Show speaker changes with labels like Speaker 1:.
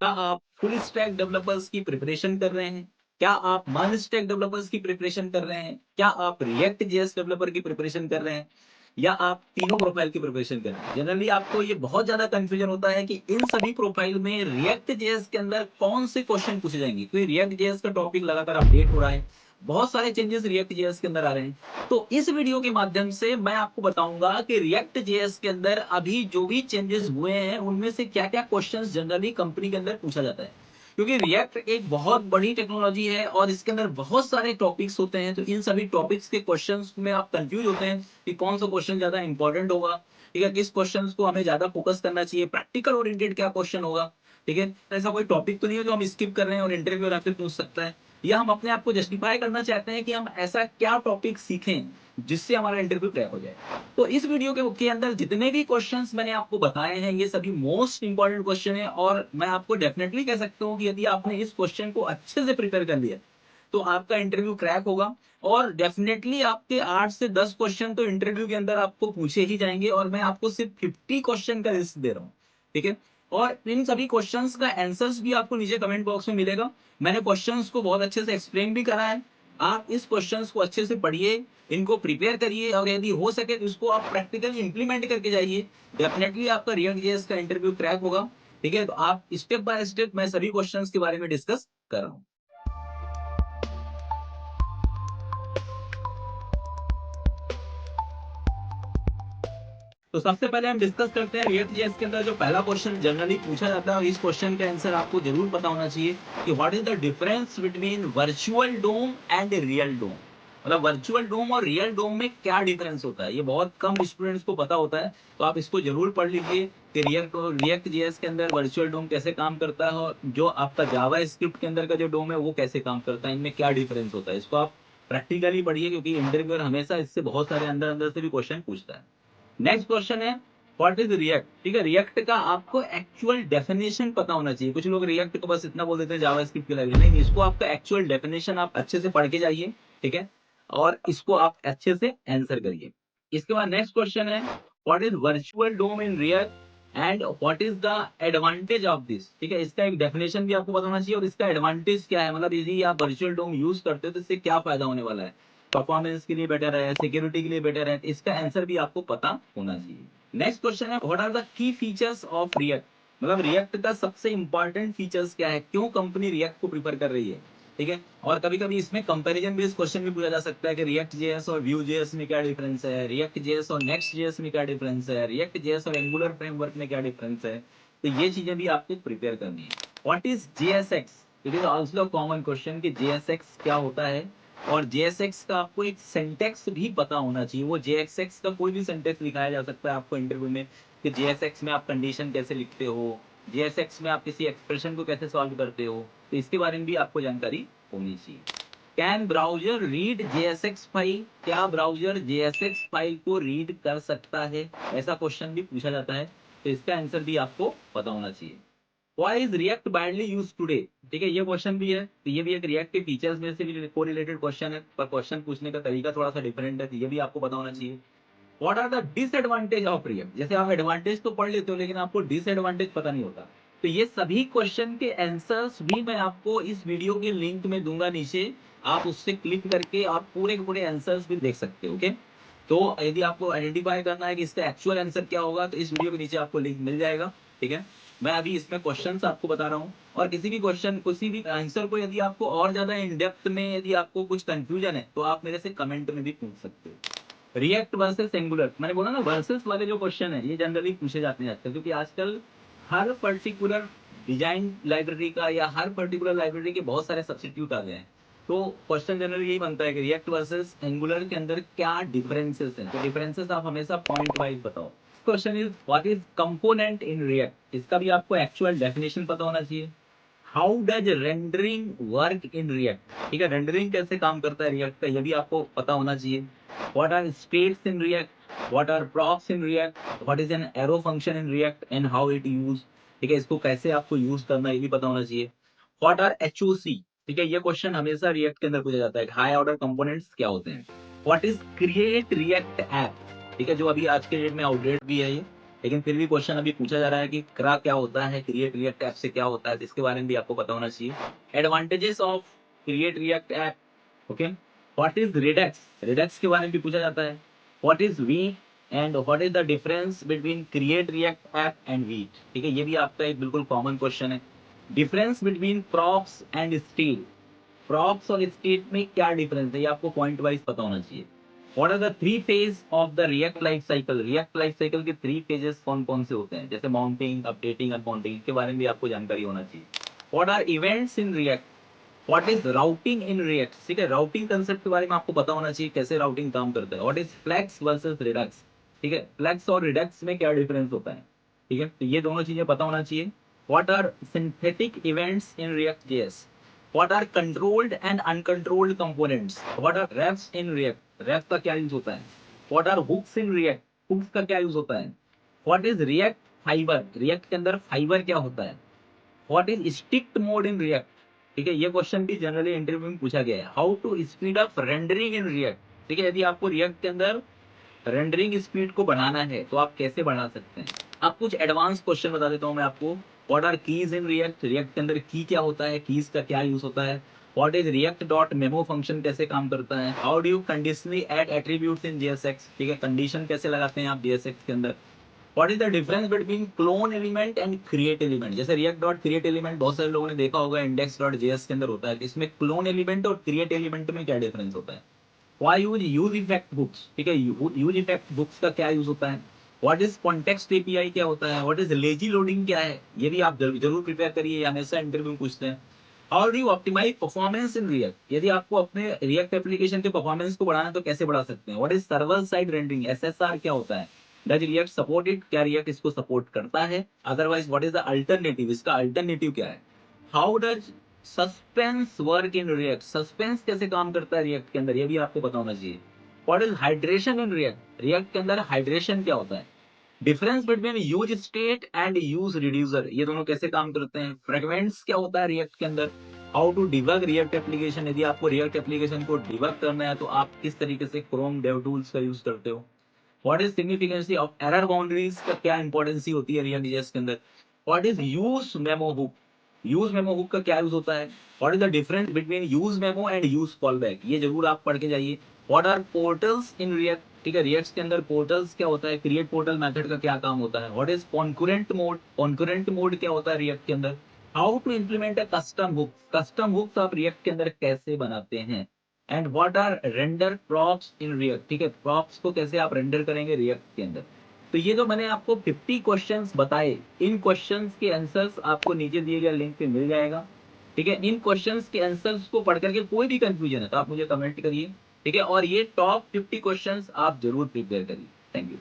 Speaker 1: क्या आप full stack developers की प्रिपरेशन कर रहे हैं? क्या आप वन स्टैक डेवलपर्स की प्रिपरेशन कर रहे हैं? क्या आप रिएक्ट जेएस डेवलपर की प्रिपरेशन कर रहे हैं? या आप तीनों प्रोफाइल की प्रिपरेशन कर रहे हैं? जनरली आपको ये बहुत ज़्यादा कन्फ्यूजन होता है कि इन सभी प्रोफाइल में रिएक्ट जेएस के अंदर कौन से क्वेश्चन पूछे जाएँगे? क्योंकि रिएक्ट जेएस का टॉपिक लगातार अपडेट हो रहा है। बहुत सारे चेंजेस रिएक्ट जेएस के अंदर आ रहे हैं। तो इस वीडियो के माध्यम से मैं आपको बताऊंगा कि रिएक्ट जेएस के अंदर अभी जो भी चेंजेस हुए हैं उनमें से क्या-क्या क्वेश्चंस जनरली कंपनी के अंदर पूछा जाता है। क्योंकि रिएक्ट एक बहुत बड़ी टेक्नोलॉजी है और इसके अंदर बहुत सारे टॉपिक्स होते हैं, तो इन सभी टॉपिक्स के क्वेश्चंस में आप कंफ्यूज होते हैं कि कौन सा क्वेश्चन ज्यादा इंपॉर्टेंट होगा, ठीक है, किस क्वेश्चंस को हमें ज्यादा फोकस करना चाहिए, प्रैक्टिकल ओरिएंटेड क्या क्वेश्चन होगा, ठीक है। ऐसा कोई टॉपिक तो नहीं है जो हम स्किप कर रहे हैं और इंटरव्यू आपसे पूछ सकता है, या हम अपने आप को जस्टिफाई करना चाहते हैं कि हम ऐसा क्या टॉपिक सीखें जिससे हमारा इंटरव्यू क्रैक हो जाए। तो इस वीडियो के अंदर जितने भी क्वेश्चंस मैंने आपको बताए हैं ये सभी मोस्ट इंपॉर्टेंट क्वेश्चन है और मैं आपको डेफिनेटली कह सकता हूँ कि यदि आपने इस क्वेश्चन को अच्छे से प्रिपेयर कर लिया तो आपका इंटरव्यू क्रैक होगा। और डेफिनेटली आपके 8 से 10 क्वेश्चन तो इंटरव्यू के अंदर आपको पूछे ही जाएंगे और मैं आपको सिर्फ 50 क्वेश्चन का लिस्ट दे रहा हूँ, ठीक है। और इन सभी क्वेश्चंस का आंसर्स भी आपको नीचे कमेंट बॉक्स में मिलेगा। मैंने क्वेश्चंस को बहुत अच्छे से एक्सप्लेन भी करा है। आप इस क्वेश्चंस को अच्छे से पढ़िए, इनको प्रिपेयर करिए और यदि हो सके तो इसको आप प्रैक्टिकली इंप्लीमेंट करके जाइए। डेफिनेटली आपका रिएक्ट जेएस का इंटरव्यू क्रैक होगा, ठीक है। तो आप स्टेप बाय स्टेप मैं सभी क्वेश्चंस के बारे में डिस्कस कर रहा हूँ। तो सबसे पहले हम डिस्कस करते हैं रिएक्ट जेएस के अंदर जो पहला क्वेश्चन जनरली पूछा जाता है और इस क्वेश्चन का आंसर आपको जरूर पता होना चाहिए कि what is the difference between virtual DOM and real DOM. मतलब वर्चुअल डोम और रियल डोम में क्या डिफरेंस होता है, ये बहुत कम स्टूडेंट्स को पता होता है। तो आप इसको जरूर पढ़ लीजिए कि रिएक्ट जेएस के अंदर वर्चुअल डोम कैसे काम करता है और जो आपका जावा स्क्रिप्ट के अंदर का जो डोम है वो कैसे काम करता है, इनमें क्या डिफरेंस होता है, इसको आप प्रैक्टिकली पढ़िए क्योंकि इंटरव्यूअर हमेशा इससे बहुत सारे अंदर अंदर से भी क्वेश्चन पूछता है। नेक्स्ट क्वेश्चन है व्हाट इज रिएक्ट। ठीक है, रिएक्ट का आपको एक्चुअल डेफिनेशन पता होना चाहिए। कुछ लोग रिएक्ट को बस इतना बोल देते हैं जावास्क्रिप्ट की लाइब्रेरी, नहीं, इसको आपका एक्चुअल डेफिनेशन आप अच्छे से पढ़ के जाइए, ठीक है, और इसको आप अच्छे से आंसर करिए। इसके बाद नेक्स्ट क्वेश्चन है what is virtual DOM in React and what is the advantage of this. ठीक है, इसका एक डेफिनेशन भी आपको पता होना चाहिए और इसका एडवांटेज क्या है, मतलब यदि आप वर्चुअल डोम यूज करते हो तो इससे क्या फायदा होने वाला है, परफॉर्मेंस के लिए बेटर है, सिक्योरिटी के लिए बेटर है, इसका आंसर भी आपको पता होना चाहिए। नेक्स्ट क्वेश्चन है what are the key features of React. मतलब रिएक्ट का सबसे इंपॉर्टेंट फीचर्स क्या है, क्यों कंपनी रिएक्ट को प्रीफर कर रही है, ठीक है। और कभी कभी इसमें कंपैरिजन बेस्ड क्वेश्चन भी पूछा जा सकता है कि रिएक्ट जेएस और व्यू जेएस में क्या डिफरेंस है, रिएक्ट जेएस और नेक्स्ट जेएस में क्या डिफरेंस है, रिएक्ट जेएस और एंगुलर फ्रेमवर्क में क्या डिफरेंस है। तो ये चीजें भी आपको प्रिपेयर करनी है। What is JSX, it is also common question कि जेएसएक्स क्या होता है। और जेएसएक्स का आपको एक सिंटेक्स भी पता होना चाहिए। वो जेएसएक्स का कोई भी सिंटेक्स लिखाया जा सकता है आपको इंटरव्यू में कि जेएसएक्स में आप कंडीशन कैसे लिखते हो, जेएसएक्स में आप किसी एक्सप्रेशन को कैसे सॉल्व करते हो, तो इसके बारे में भी आपको जानकारी होनी चाहिए। Can browser read JSX file, क्या ब्राउजर जेएसएक्स फाइल को रीड कर सकता है, ऐसा क्वेश्चन भी पूछा जाता है। तो इसका आंसर भी आपको पता होना चाहिए। Why is react widely used today. ठीक है, ये क्वेश्चन भी है, तो ये भी एक रिएक्ट के फीचर्स में से भी कोरिलेटेड क्वेश्चन है, पर क्वेश्चन पूछने का तरीका थोड़ा सा डिफरेंट है, तो ये भी आपको पता होना चाहिए। What are the disadvantage of React. जैसे आप एडवांटेज तो पढ़ लेते हो लेकिन आपको डिसएडवांटेज पता नहीं होता। तो ये सभी क्वेश्चन के आंसर्स भी मैं आपको इस वीडियो के लिंक में दूंगा नीचे, आप उससे क्लिक करके आप पूरे के पूरे आंसर्स भी देख सकते हो, ओके। तो यदि आपको आइडेंटिफाई करना है कि इसका एक्चुअल आंसर क्या होगा तो इस वीडियो के नीचे आपको लिंक मिल जाएगा, ठीक है। मैं अभी इसमें क्वेश्चंस आपको बता रहा हूँ और किसी भी क्वेश्चन किसी भी आंसर को यदि आपको और ज्यादा इन डेप्थ में यदि आपको कुछ कंफ्यूजन है तो आप मेरे से कमेंट में भी पूछ सकते हो। रिएक्ट वर्सेस एंगुलर, मैंने बोला ना वर्सेस वाले जो क्वेश्चन है ये जनरली पूछे जाते हैं आजकल, क्योंकि आजकल हर पर्टिकुलर डिजाइन लाइब्रेरी का या हर पर्टिकुलर लाइब्रेरी के बहुत सारे सब्स्टिट्यूट आ गए हैं। तो क्वेश्चन जनरली यही बनता है कि रिएक्ट वर्सेस एंगुलर के अंदर क्या डिफरेंसेस हैं, तो डिफरेंसेस आप हमेशा पॉइंट वाइज बताओ। Question is what is component in React, इसका भी आपको एक्चुअल डेफिनेशन पता होना चाहिए। How does rendering work in React, ठीक है, रेंडरिंग कैसे काम करता है रिएक्ट का, ये भी आपको पता होना चाहिए। What are states in React, what are props in React, what is an arrow function in React and how it use, ठीक है, इसको कैसे आपको यूज करना है ये भी पता होना चाहिए। व्हाट आर एचओसी, ठीक है, ये क्वेश्चन हमेशा रिएक्ट के अंदर पूछा जाता है, हाई ऑर्डर कंपोनेंट्स क्या होते हैं। What is create React app, ठीक है, जो अभी आज के डेट में आउटडेट भी है ये। लेकिन फिर भी क्वेश्चन अभी पूछा जा रहा है कि क्रा क्या होता है, क्रिएट रिएक्ट ऐप से क्या होता है, तो इसके बारे में भी आपको पता होना चाहिए। Advantages of create React app, okay. What is Redux, Redux के बारे में भी पूछा जाता है। What is Vite and what is the difference between create React app and Vite, ठीक है, ये भी आपका एक बिल्कुल कॉमन क्वेश्चन है। Difference between props and state, props और स्टेट में क्या डिफरेंस है, ये आपको पॉइंट वाइज पता होना चाहिए। What are the three phase of the React life cycle, React life cycle के थ्री फेजेस कौन कौन से होते हैं, जैसे माउंटिंग, अपडेटिंग, अनमाउंटिंग, के बारे में भी आपको जानकारी होना चाहिए। What are events in React, what is routing in React, ठीक है, राउटिंग कंसेप्ट के बारे में आपको पता होना चाहिए, कैसे राउटिंग काम करता है। What is Flux versus Redux, ठीक है, फ्लेक्स और रिडक्स में क्या डिफरेंस होता है, ठीक है, तो ये दोनों चीजें पता होना चाहिए। What are synthetic events in React JS, what are controlled and uncontrolled components, what are refs in react, refs का क्या यूज होता है। what are hooks in react, hooks का क्या यूज होता है। what is react fiber, react के अंदर फाइबर क्या होता है। what is strict mode in react, ठीक है, ये क्वेश्चन भी जनरली इंटरव्यू में पूछा गया है। how to speed up rendering in react, ठीक है, यदि आपको react के अंदर रेंडरिंग स्पीड को बढ़ाना है तो आप कैसे बढ़ा सकते हैं। अब कुछ एडवांस क्वेश्चन बता देता हूं मैं आपको। What are keys in React, React के अंदर की क्या होता है, कीज का क्या यूज होता है। What is react dot memo function, कैसे काम करता है। How do you conditionally add attributes in JSX, ठीक है, कंडीशन कैसे लगाते हैं आप जेएसएक्स के अंदर। What is the difference between clone element and create element, जैसे रिएक्ट डॉट क्रिएट एलिमेंट बहुत सारे लोगों ने देखा होगा इंडेक्स डॉट जेएस के अंदर होता है, इसमें क्लोन एलिमेंट और क्रिएट एलिमेंट में क्या डिफरेंस होता है। Why use use effect hooks, ठीक है, यूज इफेक्ट बुक्स का क्या यूज होता है। व्हाट इज कॉन्टेक्स्ट एपीआई क्या होता है। व्हाट इज लेजी लोडिंग क्या है, ये भी आप जरूर प्रिपेयर करिए, हमेशा इंटरव्यू में पूछते हैं। How do you optimise performance in React, यदि आपको अपने रिएक्ट एप्लीकेशन के परफॉर्मेंस को बढ़ाना है तो कैसे बढ़ा सकते हैं। What is server side rendering, SSR क्या होता है। डज रिएक्ट सपोर्ट इट, क्या रिएक्ट इसको सपोर्ट करता है। Otherwise what is the alternative, इसका अल्टरनेटिव क्या है। How does suspense work in React, suspense कैसे काम करता है रिएक्ट के अंदर, ये भी आपको पता होना चाहिए। What is hydration in React, React के अंदर हाइड्रेशन क्या होता है। Difference between use state and use reducer, ये दोनों कैसे काम करते हैं। फ्रेगमेंट्स क्या होता है रिएक्ट के अंदर। How to debug React application, यदि आपको रिएक्ट एप्लीकेशन को डिबग करना है तो आप किस तरीके से क्रोम डेव टूल्स का यूज करते हो। What is significancy of error boundaries का क्या इंपॉर्टेंसी होती है रिएक्ट जेएस के अंदर। What is use memo hook, use memo hook का क्या यूज होता है। What is the difference between use memo and use callback, ये जरूर आप पढ़ के जाइए। What are portals in React, ठीक है, रिएक्ट के अंदर पोर्टल्स क्या होता है, क्रिएट पोर्टल मेथड का क्या काम होता है। What is concurrent mode, concurrent mode क्या होता है रिएक्ट के अंदर। How to implement a custom hook, custom hooks आप रिएक्ट के अंदर कैसे बनाते हैं। And what are render props in React, ठीक है, प्रॉप्स को कैसे आप रेंडर करेंगे रिएक्ट के अंदर। तो ये जो मैंने आपको 50 क्वेश्चंस बताए, इन क्वेश्चंस के आंसर्स आपको नीचे दिए गए लिंक पे मिल जाएगा, ठीक है। इन क्वेश्चंस के आंसर्स को पढ़ करके कोई भी कंफ्यूजन है तो आप मुझे कमेंट करिए, ठीक है, और ये टॉप 50 क्वेश्चंस आप जरूर प्रिपेयर करिए। Thank you.